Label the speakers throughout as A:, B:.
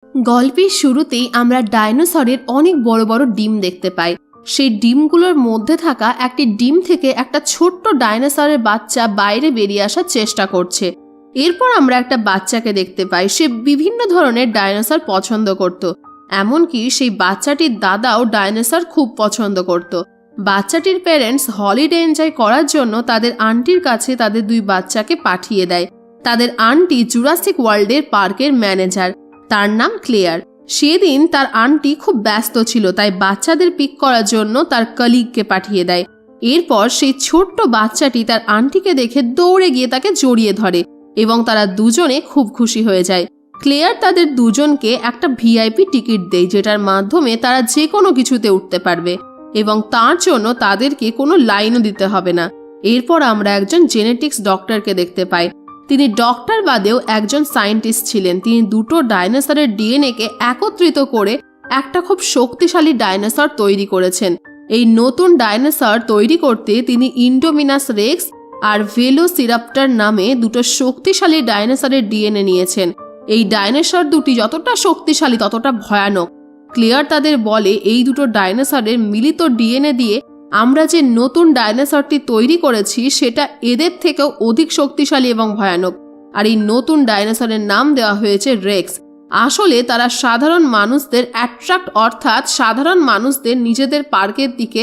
A: গল্পের শুরুতেই আমরা ডাইনোসরের অনেক বড় বড় ডিম দেখতে পাই। সেই ডিমগুলোর মধ্যে থাকা একটি ডিম থেকে একটা ছোট্ট ডাইনোসরের বাচ্চা বাইরে বেরিয়ে আসার চেষ্টা করছে। এরপর আমরা একটা বাচ্চাকে দেখতে পাই, সে বিভিন্ন ধরনের ডাইনোসর পছন্দ করত। এমনকি সেই বাচ্চাটির দাদাও ডাইনোসর খুব পছন্দ করত। বাচ্চাটির প্যারেন্টস হলিডে এনজয় করার জন্য তাদের আন্টির কাছে তাদের দুই বাচ্চাকে পাঠিয়ে দেয়। তাদের আন্টি জুরাসিক ওয়ার্ল্ডের পার্কের ম্যানেজার, তার নাম ক্লেয়ার। সেদিন তার আন্টি খুব ব্যস্ত ছিল, তাই বাচ্চাদের পিক করার জন্য তার কলিগকে পাঠিয়ে দেয়। এরপর সেই ছোট্ট বাচ্চাটি তার আন্টিকে দেখে দৌড়ে গিয়ে তাকে জড়িয়ে ধরে এবং তারা দুজনে খুব খুশি হয়ে যায়। ক্লেয়ার তাদের দুজনকে একটা ভিআইপি টিকিট দেয়, যেটার মাধ্যমে তারা যে কোনো কিছুতে উঠতে পারবে এবং তার জন্য তাদেরকে কোনো লাইনও দিতে হবে না। এরপর আমরা একজন জেনেটিক্স ডক্টরকে দেখতে পাই। তিনি ডক্টর বাদেও একজন সায়েন্টিস্ট ছিলেন। তিনি দুটো ডাইনোসরের ডিএনএকে একত্রিত করে একটা খুব শক্তিশালী ডাইনোসর তৈরি করেছেন। এই নতুন ডাইনোসর তৈরি করতে তিনি ইন্ডোমিনাস রেক্স আর ভেলোসিরাপ্টর নামে দুটো শক্তিশালী ডাইনোসরের ডিএনএ নিয়েছেন। এই ডাইনোসর দুটি যতটা শক্তিশালী ততটা ভয়ানক। ক্লিয়ার তাদের বলে, এই দুটো ডাইনোসরের মিলিত ডিএনএ দিয়ে আমরা যে নতুন ডাইনোসরটি তৈরি করেছি সেটা এদের থেকেও অধিক শক্তিশালী এবং ভয়ানক। আর এই নতুন ডাইনোসরের নাম দেওয়া হয়েছে রেক্স। আসলে তারা সাধারণ মানুষদের অ্যাট্রাক্ট, অর্থাৎ সাধারণ মানুষদের নিজেদের পার্কের দিকে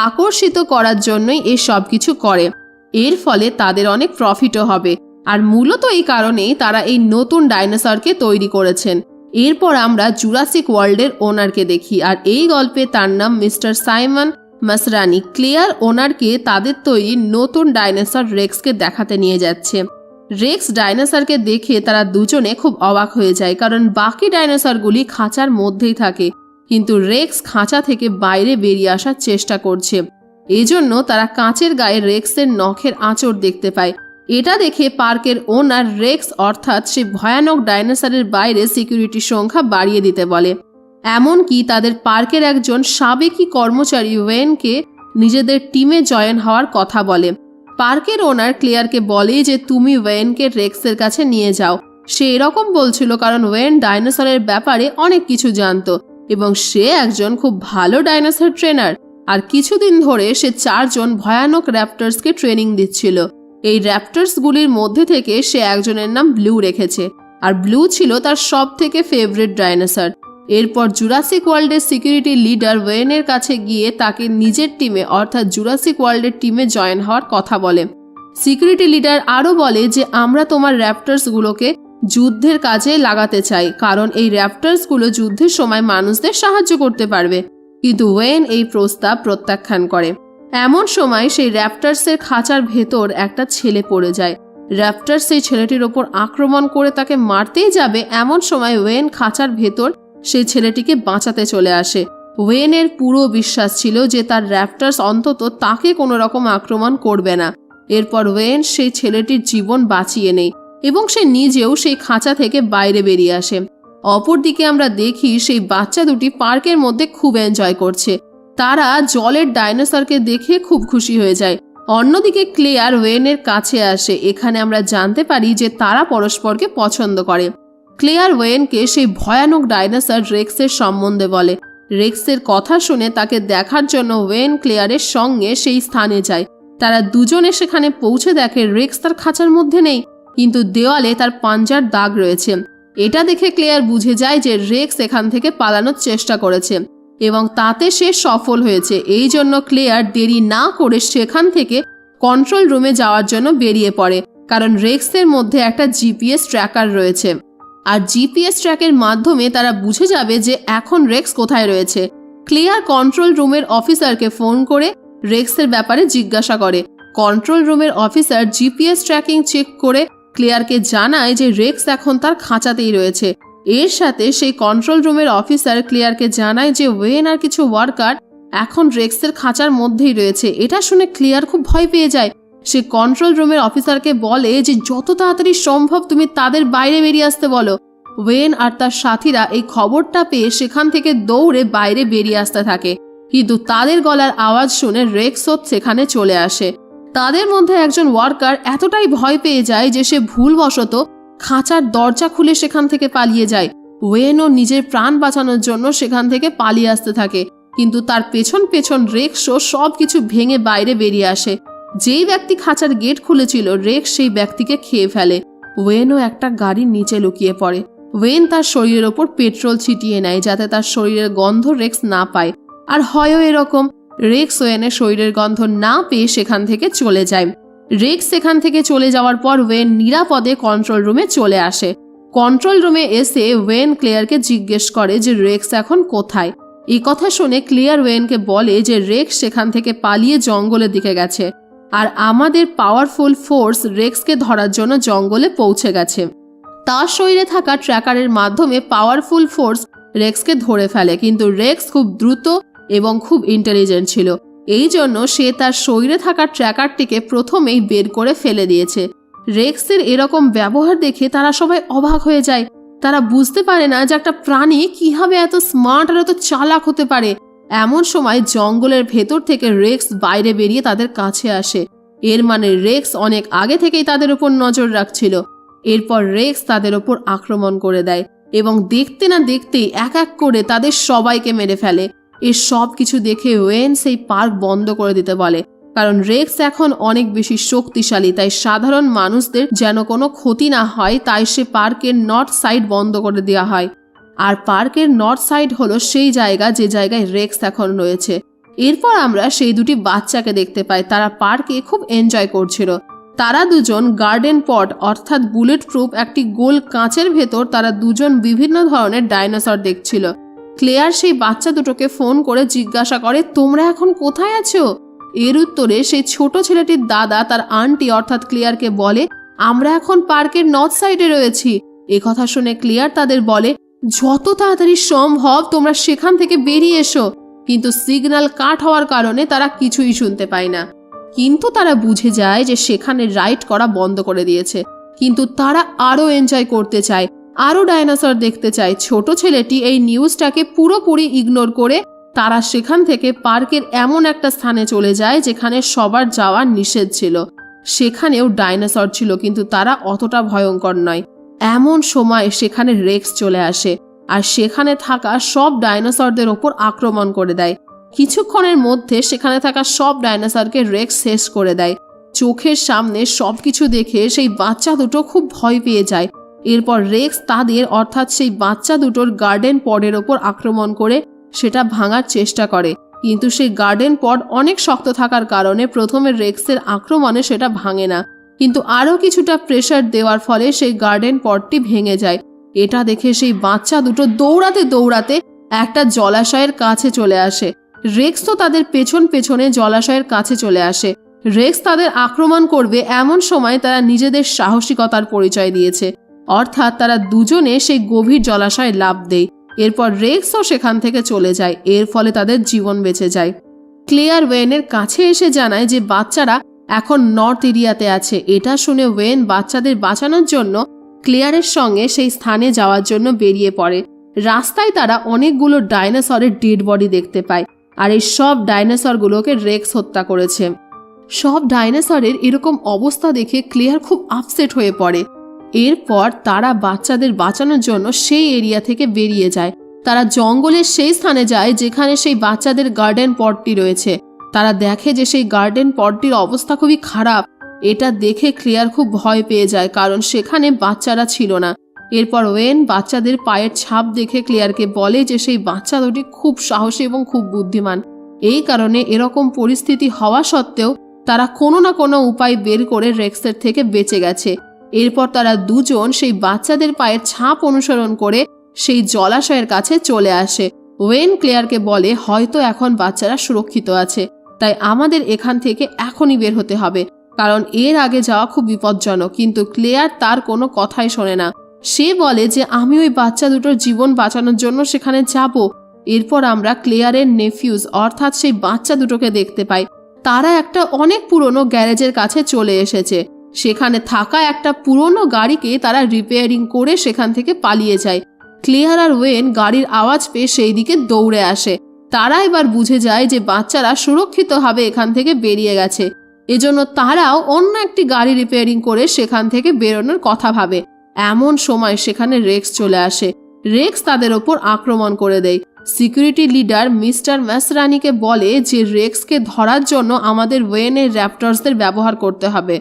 A: আকর্ষিত করার জন্যই এই সব কিছু করে। এর ফলে তাদের অনেক প্রফিটও হবে। আর মূলত এই কারণেই তারা এই নতুন ডাইনোসরকে তৈরি করেছেন। এরপর আমরা জুরাসিক ওয়ার্ল্ডের ওনারকে দেখি, আর এই গল্পে তার নাম মিস্টার সাইমন মাসরানি। ক্লেয়ার ওনারকে তাদের তৈরি নতুন ডাইনোসর রেক্সকে দেখাতে নিয়ে যাচ্ছে। রেক্স ডাইনোসরকে দেখে তারা দুজনে খুব অবাক হয়ে যায়, কারণ বাকি ডাইনোসরগুলি খাঁচার মধ্যেই থাকে, কিন্তু রেক্স খাঁচা থেকে বাইরে বেরিয়ে আসার চেষ্টা করছে। এজন্য তারা কাঁচের গায়ে রেক্সের নখের আঁচড় দেখতে পায়। এটা দেখে পার্কের ওনার রেক্স, অর্থাৎ সে ভয়ানক ডাইনোসরের বাইরে সিকিউরিটির সংখ্যা বাড়িয়ে দিতে বলে। এমনকি তাদের পার্কের একজন সাবেকি কর্মচারী ওয়েনকে নিজেদের টিমে জয়েন হওয়ার কথা বলে। পার্কের ওনার ক্লেয়ারকে বলে যে তুমি ওয়েনকে রেক্সের কাছে নিয়ে যাও। সে এরকম বলছিল কারণ ওয়েন ডাইনোসরের ব্যাপারে অনেক কিছু জানতো এবং সে একজন খুব ভালো ডাইনোসর ট্রেনার। আর কিছুদিন ধরে সে 4 জন ভয়ানক র্যাপটার্সকে ট্রেনিং দিচ্ছিল। এই র্যাপটার্সগুলির মধ্যে থেকে সে একজনের নাম ব্লু রেখেছে, আর ব্লু ছিল তার সব থেকে ফেভারিট ডাইনোসর। এরপর জুরাসিক ওয়ার্ল্ডের সিকিউরিটি লিডার ওয়েনের কাছে গিয়ে তাকে নিজের টিমে, অর্থাৎ জুরাসিক ওয়ার্ল্ডের টিমে জয়েন হওয়ার কথা বলে। সিকিউরিটি লিডার আরও বলে যে আমরা তোমার র্যাপটার্সগুলোকে যুদ্ধের কাজে লাগাতে চাই, কারণ এই র্যাপটার্সগুলো যুদ্ধের সময় মানুষদের সাহায্য করতে পারবে। কিন্তু ওয়েন এই প্রস্তাব প্রত্যাখ্যান করে। এমন সময় সেই র্যাপটার্সের খাঁচার ভেতর একটা ছেলে পড়ে যায়। র্যাপটার্স সেই ছেলেটির ওপর আক্রমণ করে তাকে মারতেই যাবে, এমন সময় ওয়েন খাঁচার ভেতর সেই ছেলেটিকে বাঁচাতে চলে আসে। ওয়েনের পুরো বিশ্বাস ছিল যে তার র্যাপটার্স অন্তত তাকে কোনো রকম আক্রমণ করবে না। এরপর ওয়েন সেই ছেলেটির জীবন বাঁচিয়ে নেয় এবং সে নিজেও সেই খাঁচা থেকে বাইরে বেরিয়ে আসে। অপরদিকে আমরা দেখি সেই বাচ্চা দুটি পার্কের মধ্যে খুব এনজয় করছে। তারা জলের ডাইনোসরকে দেখে খুব খুশি হয়ে যায়। অন্যদিকে ক্লেয়ার ওয়েনের কাছে আসে। এখানে আমরা জানতে পারি যে তারা পরস্পরকে পছন্দ করে। ক্লেয়ার ওয়েনকে সেই ভয়ানক ডাইনোসর রেক্সের সম্বন্ধে বলে। রেক্সের কথা শুনে তাকে দেখার জন্য ওয়েন ক্লেয়ারের সঙ্গে সেই স্থানে যায়। তারা দুজনে সেখানে পৌঁছে দেখে রেক্স তার খাঁচার মধ্যে নেই, কিন্তু দেওয়ালে তার পাঞ্জার দাগ রয়েছে। এটা দেখে ক্লেয়ার বুঝে যায় যে রেক্স এখান থেকে পালানোর চেষ্টা করেছে এবং তাতে সে সফল হয়েছে। এই জন্য ক্লেয়ার দেরি না করে সেখান থেকে কন্ট্রোল রুমে যাওয়ার জন্য বেরিয়ে পড়ে, কারণ রেক্সের মধ্যে একটা জিপিএস ট্র্যাকার রয়েছে, আর জিপিএস ট্র্যাকের মাধ্যমে তারা বুঝে যাবে যে এখন রেক্স কোথায় রয়েছে। ক্লেয়ার কন্ট্রোল রুমের অফিসারকে ফোন করে রেক্সের ব্যাপারে জিজ্ঞাসা করে। কন্ট্রোল রুমের অফিসার জিপিএস ট্র্যাকিং চেক করে ক্লেয়ারকে জানায় যে রেক্স এখন তার খাঁচাতেই রয়েছে। এর সাথে সেই কন্ট্রোল রুমের অফিসার ক্লেয়ারকে জানায় যে ওয়েন আর কিছু ওয়ার্কার এখন রেক্সের খাঁচার মধ্যেই রয়েছে। এটা শুনে ক্লেয়ার খুব ভয় পেয়ে যায়। সে কন্ট্রোল রুমের অফিসারকে বলে যে যত তাড়াতাড়ি সম্ভব তুমি তাদের বাইরে বেরিয়ে আসতে বলো। ওয়েন আর তার সাথীরা এই খবরটা পেয়ে সেখান থেকে দৌড়ে বাইরে বেরিয়ে আসতে থাকে, কিন্তু তাদের গলার আওয়াজ শুনে রেক্সও সেখানে চলে আসে। তাদের মধ্যে একজন ওয়ার্কার এতটাই ভয় পেয়ে যায় যে সে ভুলবশত খাঁচার দরজা খুলে সেখান থেকে পালিয়ে যায়। ওয়েনও নিজের প্রাণ বাঁচানোর জন্য সেখান থেকে পালিয়ে আসতে থাকে, কিন্তু তার পেছন পেছন রেক্সও সব কিছু ভেঙে বাইরে বেরিয়ে আসে। যেই ব্যক্তি খাঁচার গেট খুলেছিল রেক্স সেই ব্যক্তিকে খেয়ে ফেলে। ওয়েনও একটা গাড়ির নিচে লুকিয়ে পড়ে। ওয়েন তার শরীরের ওপর পেট্রোল ছিটিয়ে নেয় যাতে তার শরীরের গন্ধ রেক্স না পায়। আর হয়ও এরকম, রেক্স ওয়েনের শরীরের গন্ধ না পেয়ে সেখান থেকে চলে যায়। রেক্স সেখান থেকে চলে যাওয়ার পর ওয়েন নিরাপদে কন্ট্রোল রুমে চলে আসে। কন্ট্রোল রুমে এসে ওয়েন ক্লেয়ারকে জিজ্ঞেস করে যে রেক্স এখন কোথায়। এই কথা শুনে ক্লেয়ার ওয়েনকে বলে যে রেক্স সেখান থেকে পালিয়ে জঙ্গলের দিকে গেছে, আর আমাদের পাওয়ারফুল ফোর্স রেক্সকে ধরার জন্য জঙ্গলে পৌঁছে গেছে। তার শরীরে থাকা ট্র্যাকারের মাধ্যমে পাওয়ারফুল ফোর্স রেক্সকে ধরে ফেলে, কিন্তু রেক্স খুব দ্রুত এবং খুব ইন্টেলিজেন্ট ছিল। এই জন্য সে তার শরীরে থাকা ট্র্যাকারটিকে প্রথমেই বের করে ফেলে দিয়েছে। রেক্সের এরকম ব্যবহার দেখে তারা সবাই অবাক হয়ে যায়। তারা বুঝতে পারে না যে একটা প্রাণী কিভাবে এত স্মার্ট আর এত চালাক হতে পারে। এমন সময় জঙ্গলের ভেতর থেকে রেক্স বাইরে বেরিয়ে তাদের কাছে আসে। এর মানে রেক্স অনেক আগে থেকেই তাদের উপর নজর রাখছিল। এরপর রেক্স তাদের উপর আক্রমণ করে দেয় এবং দেখতে না দেখতেই এক এক করে তাদের সবাইকে মেরে ফেলে। এর সব কিছু দেখে ওয়েন সেই পার্ক বন্ধ করে দিতে বলে, কারণ রেক্স এখন অনেক বেশি শক্তিশালী, তাই সাধারণ মানুষদের যেন কোনো ক্ষতি না হয়, তাই সে পার্কের নর্থ সাইড বন্ধ করে দেওয়া হয়। আর পার্কের নর্থ সাইড হলো সেই জায়গা যে জায়গায় রেক্স এখন রয়েছে। এরপর আমরা সেই দুটি বাচ্চাকে দেখতে পাই। তারা পার্কে খুব এনজয় করছিল। তারা দুজন গার্ডেন পট অর্থাৎ বুলেট প্রুফ একটি গোল কাঁচের ভেতর তারা দুজন বিভিন্ন ধরনের ডাইনোসর দেখছিল। ক্লেয়ার সেই বাচ্চা দুটোকে ফোন করে জিজ্ঞাসা করে, তোমরা এখন কোথায় আছো? এর উত্তরে সেই ছোট ছেলেটির দাদা তার আন্টি অর্থাৎ ক্লেয়ারকে বলে, আমরা এখন পার্কের নর্থ সাইডে রয়েছি। এ কথা শুনে ক্লেয়ার তাদের বলে, যত তাড়াতাড়ি সম্ভব তোমরা সেখান থেকে বেরিয়ে এসো। কিন্তু সিগন্যাল কাট হওয়ার কারণে তারা কিছুই শুনতে পায় না। কিন্তু তারা বুঝে যায় যে সেখানে রাইড করা বন্ধ করে দিয়েছে। কিন্তু তারা আরও এনজয় করতে চায়, আরও ডাইনোসর দেখতে চায়। ছোট ছেলেটি এই নিউজটাকে পুরোপুরি ইগনোর করে তারা সেখান থেকে পার্কের এমন একটা স্থানে চলে যায় যেখানে সবার যাওয়া নিষেধ ছিল। সেখানেও ডাইনোসর ছিল, কিন্তু তারা অতটা ভয়ঙ্কর নয়। এমন সময় সেখানে রেক্স চলে আসে আর সেখানে থাকা সব ডাইনোসরদের ওপর আক্রমণ করে দেয়। কিছুক্ষণের মধ্যে সেখানে থাকা সব ডাইনোসরকে রেক্স শেষ করে দেয়। চোখের সামনে সবকিছু দেখে সেই বাচ্চা দুটো খুব ভয় পেয়ে যায়। এরপর রেক্স তাদের অর্থাৎ সেই বাচ্চা দুটোর গার্ডেন পডের ওপর আক্রমণ করে সেটা ভাঙার চেষ্টা করে, কিন্তু সেই গার্ডেন পড অনেক শক্ত থাকার কারণে প্রথমে রেক্সের আক্রমণে সেটা ভাঙে না, কিন্তু আরও কিছুটা প্রেসার দেওয়ার ফলে সেই গার্ডেন পডটি ভেঙে যায়। এটা দেখে সেই বাচ্চা দুটো দৌড়াতে দৌড়াতে একটা জলাশয়ের কাছে চলে আসে। রেক্স তো তাদের পেছন পেছনে জলাশয়ের কাছে চলে আসে। রেক্স তাদের আক্রমণ করবে এমন সময় তারা নিজেদের সাহসিকতার পরিচয় দিয়েছে, অর্থাৎ তারা দুজনে সেই গভীর জলাশয়ে লাফ দেয়। এরপর রেক্সও সেখান থেকে চলে যায়। এর ফলে তাদের জীবন বেঁচে যায়। ক্লেয়ার ওয়েনের কাছে এসে জানায় যে বাচ্চারা এখন নর্থ এরিয়াতে আছে। এটা শুনে ওয়েন বাচ্চাদের বাঁচানোর জন্য ক্লেয়ারের সঙ্গে সেই স্থানে যাওয়ার জন্য বেরিয়ে পড়ে। রাস্তায় তারা অনেকগুলো ডাইনোসরের ডেড বডি দেখতে পায়, আর এই সব ডাইনোসরগুলোকে রেক্স হত্যা করেছে। সব ডাইনোসরের এরকম অবস্থা দেখে ক্লেয়ার খুব আপসেট হয়ে পড়ে। এরপর তারা বাচ্চাদের বাঁচানোর জন্য সেই এরিয়া থেকে বেরিয়ে যায়। তারা জঙ্গলের সেই স্থানে যায় যেখানে সেই বাচ্চাদের গার্ডেন পটটি রয়েছে। তারা দেখে যে সেই গার্ডেন পটটির অবস্থা খুবই খারাপ। এটা দেখে ক্লেয়ার খুব ভয় পেয়ে যায়, কারণ সেখানে বাচ্চারা ছিল না। এরপর ওয়েন বাচ্চাদের পায়ের ছাপ দেখে ক্লেয়ারকে বলে যে সেই বাচ্চা দুটি খুব সাহসী এবং খুব বুদ্ধিমান। এই কারণে এরকম পরিস্থিতি হওয়া সত্ত্বেও তারা কোনো না কোনো উপায় বের করে রেক্সের থেকে বেঁচে গেছে। এরপর তারা দুজন সেই বাচ্চাদের পায়ের ছাপ অনুসরণ করে সেই জলাশয়ের কাছে চলে আসে। ওয়েন ক্লেয়ারকে বলে, হয়তো এখন বাচ্চারা সুরক্ষিত আছে, তাই আমাদের এখান থেকে এখনই বের হতে হবে, কারণ এর আগে যাওয়া খুব বিপজ্জনক। কিন্তু ক্লেয়ার তার কোনো কথাই শোনে না। সে বলে যে আমি ওই বাচ্চা দুটোর জীবন বাঁচানোর জন্য সেখানে যাব। এরপর আমরা ক্লেয়ারের নেফিউজ অর্থাৎ সেই বাচ্চা দুটোকে দেখতে পাই। তারা একটা অনেক পুরনো গ্যারেজের কাছে চলে এসেছে। সেখানে থাকা একটা পুরনো গাড়িকে তারা রিপেয়ারিং করে সেখান থেকে পালিয়ে যায়। ক্লেয়ার আর ওয়েন গাড়ির আওয়াজ পেয়ে সেই দিকে দৌড়ে আসে। তারা এবার বুঝে যায় যে বাচ্চারা সুরক্ষিতভাবে এখান থেকে বেরিয়ে গেছে। এজন্য তারাও অন্য একটি গাড়ি রিপেয়ারিং করে সেখান থেকে বেরোনোর কথা ভাবে। এমন সময় সেখানে রেক্স চলে আসে। রেক্স তাদের ওপর আক্রমণ করে দেয়। সিকিউরিটি লিডার মিস্টার ম্যাসরানিকে বলে যে রেক্সকে ধরার জন্য আমাদের ওয়েনের র্যাপটরসদের ব্যবহার করতে হবে,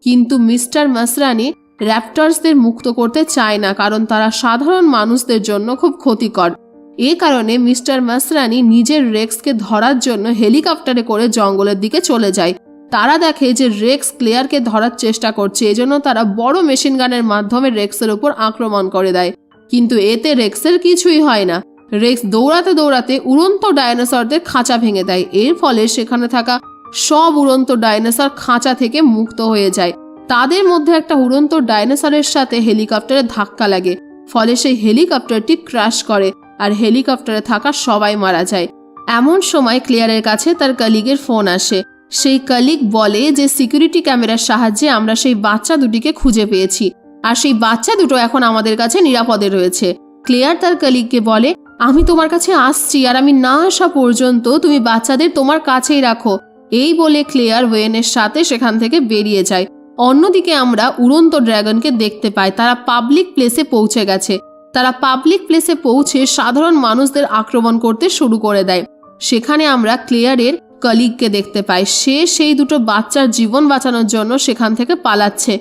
A: কিন্তু মিস্টার ম্যাসরানি র্যাপটরসদের মুক্ত করতে চায় না, কারণ তারা সাধারণ মানুষদের জন্য খুব ক্ষতিকর। এ কারণে মিস্টার ম্যাসরানি নিজের রেক্সকে ধরার জন্য হেলিকপ্টারে করে জঙ্গলের দিকে চলে যায়। তারা দেখে যে রেক্স ক্লেয়ারকে ধরার চেষ্টা করছে, এজন্য তারা বড় মেশিন গানের মাধ্যমে রেক্সের উপর আক্রমণ করে দেয়, কিন্তু এতে রেক্সের কিছুই হয় না। রেক্স দৌড়াতে দৌড়াতে উড়ন্ত ডাইনোসরদের খাঁচা ভেঙে দেয়। এর ফলে সেখানে থাকা সব উড়ন্ত ডাইনোসর খাঁচা থেকে মুক্ত হয়ে যায়। তাদের মধ্যে একটা উড়ন্ত ডাইনোসরের সাথে হেলিকপ্টারে ধাক্কা লাগে, ফলে সেই হেলিকপ্টারটি ক্র্যাশ করে আর হেলিকপ্টারে থাকা সবাই মারা যায়। এমন সময় ক্লেয়ারের কাছে তার কলিগের ফোন আসে। সেই কলিগ বলে যে সিকিউরিটি ক্যামেরার সাহায্যে আমরা সেই বাচ্চা দুটিকে খুঁজে পেয়েছি, আর সেই বাচ্চা দুটো এখন আমাদের কাছে নিরাপদে রয়েছে। ক্লেয়ার তার কলিগকে বলে, আমি তোমার কাছে আসছি, আর আমি না আসা পর্যন্ত তুমি বাচ্চাদের তোমার কাছেই রাখো। এই বলে ক্লেয়ার ওয়েনের সাথে সেখান থেকে বেরিয়ে যায়। অন্যদিকে আমরা উড়ন্ত ড্রাগনকে দেখতে পাই। তারা পাবলিক প্লেসে পৌঁছে গেছে। তারা পাবলিক প্লেসে পৌঁছে সাধারণ মানুষদের আক্রমণ করতে শুরু করে দেয়। সেখানে আমরা ক্লেয়ারের কলিগকে দেখতে পাই। সে সেই দুটো বাচ্চার জীবন বাঁচানোর জন্য সেখান থেকে পালাচ্ছে।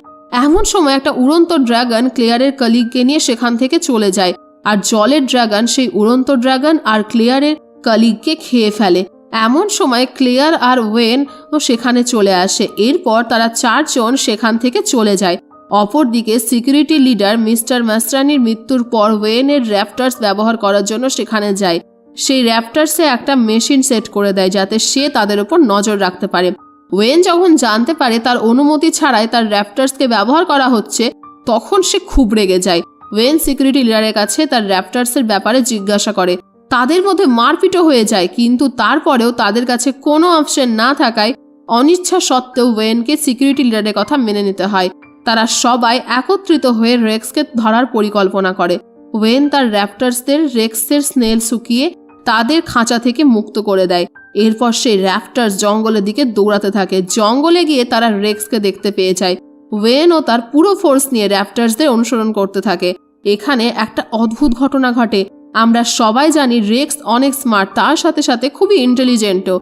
A: এমন সময় একটা উড়ন্ত ড্রাগন ক্লেয়ারের কলিগকে নিয়ে সেখান থেকে চলে যায়, আর জলের ড্রাগন সেই উড়ন্ত ড্রাগন আর ক্লেয়ারের কলিগকে খেয়ে ফেলে। এমন সময় ক্লেয়ার আর ওয়েন সেখানে চলে আসে। এরপর তারা 4 জন সেখান থেকে চলে যায়। অপরদিকে সিকিউরিটি লিডার মিস্টার ম্যাসরানির মৃত্যুর পর ওয়েনের র্যাপটার্স ব্যবহার করার জন্য সেখানে যায়। সেই র্যাপটার্সে একটা মেশিন সেট করে দেয় যাতে সে তাদের উপর নজর রাখতে পারে। ওয়েন যখন জানতে পারে তার অনুমতি ছাড়াই তার র্যাপটার্সকে ব্যবহার করা হচ্ছে, তখন সে খুব রেগে যায়। ওয়েন সিকিউরিটি লিডারের কাছে তার র্যাপটার্সের ব্যাপারে জিজ্ঞাসা করে। তাদের মধ্যে মারপিটও হয়ে যায়, কিন্তু তারপরেও তাদের কাছে কোনো অপশন না থাকায় অনিচ্ছা সত্ত্বেও ওয়েনকে সিকিউরিটি লিডারের কথা মেনে নিতে হয়। তারা সবাই একত্রিত হয়ে রেক্সকে ধরার পরিকল্পনা করে। ওয়েন তার র্যাপটার্সদের রেক্সের স্নেল শুকিয়ে তাদের খাঁচা থেকে মুক্ত করে দেয়। এরপর সেই র্যাপটার্স জঙ্গলের দিকে দৌড়াতে থাকে। জঙ্গলে গিয়ে তারা রেক্সকে দেখতে পেয়ে যায়। ওয়েন ও তার পুরো ফোর্স নিয়ে র্যাপটার্সদের অনুসরণ করতে থাকে। এখানে একটা অদ্ভুত ঘটনা ঘটে। আমরা সবাই জানি রেক্স অনেক স্মার্ট, তার সাথে সাথে খুবই ইন্টেলিজেন্টও।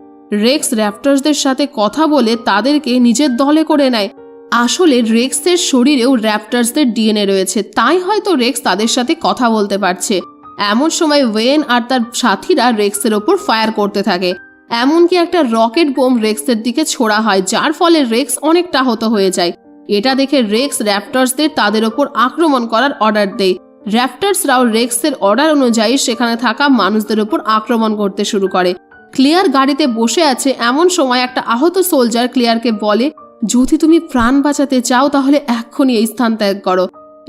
A: রেক্স র্যাপটার্সদের সাথে কথা বলে তাদেরকে নিজের দলে করে নেয়। আসলে রেক্সের শরীরেও র্যাপটার্সদের ডিএনএ রয়েছে, তাই হয়তো রেক্স তাদের সাথে কথা বলতে পারছে। এমন সময় ওয়েন আর তার সাথীরা রেক্সের ওপর ফায়ার করতে থাকে। এমনকি একটা রকেট বোম রেক্সের দিকে ছোড়া হয়, যার ফলে রেক্স অনেকটা আহত হয়ে যায়। এটা দেখে রেক্স র্যাপটার্সদের তাদের ওপর আক্রমণ করার অর্ডার দেয়। র্যাপটার্সরাও রেক্সের অর্ডার অনুযায়ী সেখানে থাকা মানুষদের ওপর আক্রমণ করতে শুরু করে। ক্লিয়ার গাড়িতে বসে আছে। এমন সময় একটা আহত সোলজার ক্লিয়ারকে বলে, যদি তুমি প্রাণ বাঁচাতে চাও তাহলে এক্ষুনি এই স্থান ত্যাগ করো।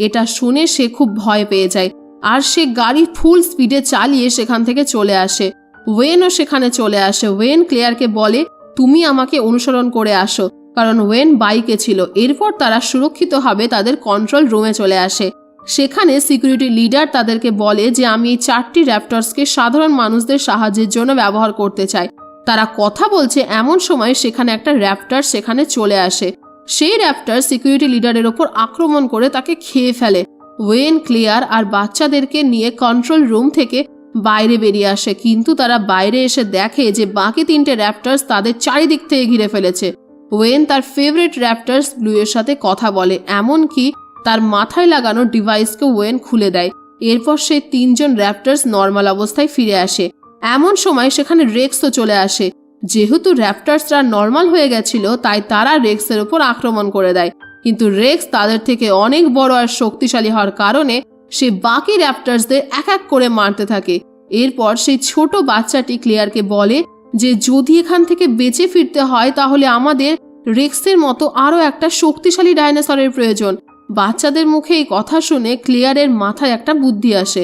A: এটা শুনে সে খুব ভয় পেয়ে যায়, আর সে গাড়ি ফুল স্পিডে চালিয়ে সেখান থেকে চলে আসে। ওয়েনও সেখানে চলে আসে। ওয়েন ক্লিয়ারকে বলে, তুমি আমাকে অনুসরণ করে আসো, কারণ ওয়েন বাইকে ছিল। এরপর তারা সুরক্ষিতভাবে তাদের কন্ট্রোল রুমে চলে আসে। সেখানে সিকিউরিটি লিডার তাদেরকে বলে যে আমি এই 4টি র্যাপটার্সকে সাধারণ মানুষদের সাহায্যের জন্য ব্যবহার করতে চাই। তারা কথা বলছে, এমন সময় সেখানে একটা র্যাপটার সেখানে চলে আসে। সেই র্যাপটার সিকিউরিটি লিডারের ওপর আক্রমণ করে তাকে খেয়ে ফেলে। ওয়েন, ক্লিয়ার আর বাচ্চাদেরকে নিয়ে কন্ট্রোল রুম থেকে বাইরে বেরিয়ে আসে, কিন্তু তারা বাইরে এসে দেখে যে বাকি 3টে র্যাপটার্স তাদের চারিদিক থেকে ঘিরে ফেলেছে। ওয়েন তার ফেভারিট র্যাপটার্স ব্লু এর সাথে কথা বলে, এমনকি তার মাথায় লাগানো ডিভাইসকে ওয়েন খুলে দেয়। এরপর সেই 3 জন র্যাপটার্স নর্মাল অবস্থায় ফিরে আসে। এমন সময় সেখানে রেক্সও চলে আসে। যেহেতু র্যাপটার্সরা নর্মাল হয়ে গেছিল, তাই তারা রেক্সের উপর আক্রমণ করে দেয়, কিন্তু রেক্স তাদের থেকে অনেক বড় আর শক্তিশালী হওয়ার কারণে সে বাকি র্যাপটার্সদের এক এক করে মারতে থাকে। এরপর সেই ছোট বাচ্চাটি ক্লিয়ারকে বলে যে যদি এখান থেকে বেঁচে ফিরতে হয় তাহলে আমাদের রেক্সের মতো আরও একটা শক্তিশালী ডাইনোসরের প্রয়োজন। বাচ্চাদের মুখে এই কথা শুনে ক্লিয়ারের মাথায় একটা বুদ্ধি আসে।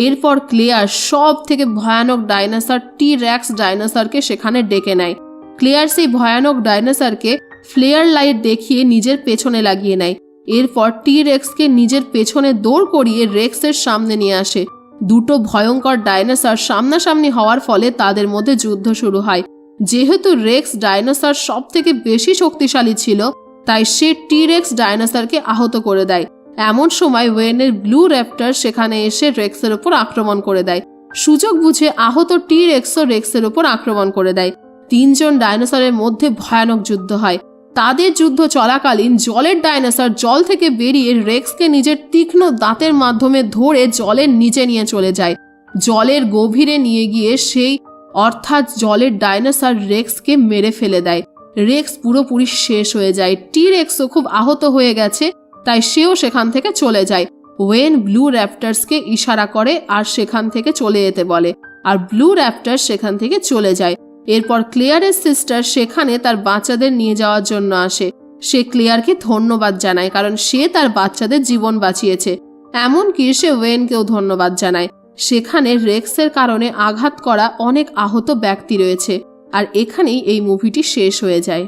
A: এরপর ক্লিয়ার সব থেকে ভয়ানক ডাইনোসর টি-রেক্স ডাইনোসরকে সেখানে ডেকে নেয়। ক্লিয়ার সেই ভয়ানক ডাইনোসরকে ফ্লেয়ার লাইট দেখিয়ে নিজের পেছনে লাগিয়ে নেয়। এরপর টি-রেক্সকে নিজের পেছনে দৌড় করিয়ে রেক্সের সামনে নিয়ে আসে। দুটো ভয়ঙ্কর ডাইনোসর সামনাসামনি হওয়ার ফলে তাদের মধ্যে যুদ্ধ শুরু হয়। যেহেতু রেক্স ডাইনোসর সব থেকে বেশি শক্তিশালী ছিল, তাই সে টি-রেক্স ডাইনোসরকে আহত করে দেয়। এমন সময় ওয়েনের ব্লু র্যাপ্টর সেখানে এসে রেক্সের ওপর আক্রমণ করে দেয়। সুযোগ বুঝে আহত টি-রেক্সও রেক্সের ওপর আক্রমণ করে দেয়। 3জন ডাইনোসরের মধ্যে ভয়ানক যুদ্ধ হয়। তাদের যুদ্ধ চলাকালীন জলের ডাইনোসর জল থেকে বেরিয়ে রেক্সকে নিজের তীক্ষ্ণ দাঁতের মাধ্যমে ধরে জলের নিচে নিয়ে চলে যায়। জলের গভীরে নিয়ে গিয়ে সেই অর্থাৎ জলের ডাইনোসর রেক্সকে মেরে ফেলে দেয়। রেক্স পুরোপুরি শেষ হয়ে যায়। টি-রেক্সও খুব আহত হয়ে গেছে, তাই সেও সেখান থেকে চলে যায়। ওয়েন ব্লু র্যাপ্টার্সকে ইশারা করে আর সেখান থেকে চলে যেতে বলে, আর ব্লু র্যাপ্টার সেখান থেকে চলে যায়। এরপর ক্লেয়ারের সিস্টার সেখানে তার বাচ্চাদের নিয়ে যাওয়ার জন্য আসে। সে ক্লেয়ারকে ধন্যবাদ জানায়, কারণ সে তার বাচ্চাদের জীবন বাঁচিয়েছে। এমনকি সে ওয়েনকেও ধন্যবাদ জানায়। সেখানে রেক্সের কারণে আঘাত করা অনেক আহত ব্যক্তি রয়েছে। আর এখানেই এই মুভিটি শেষ হয়ে যায়।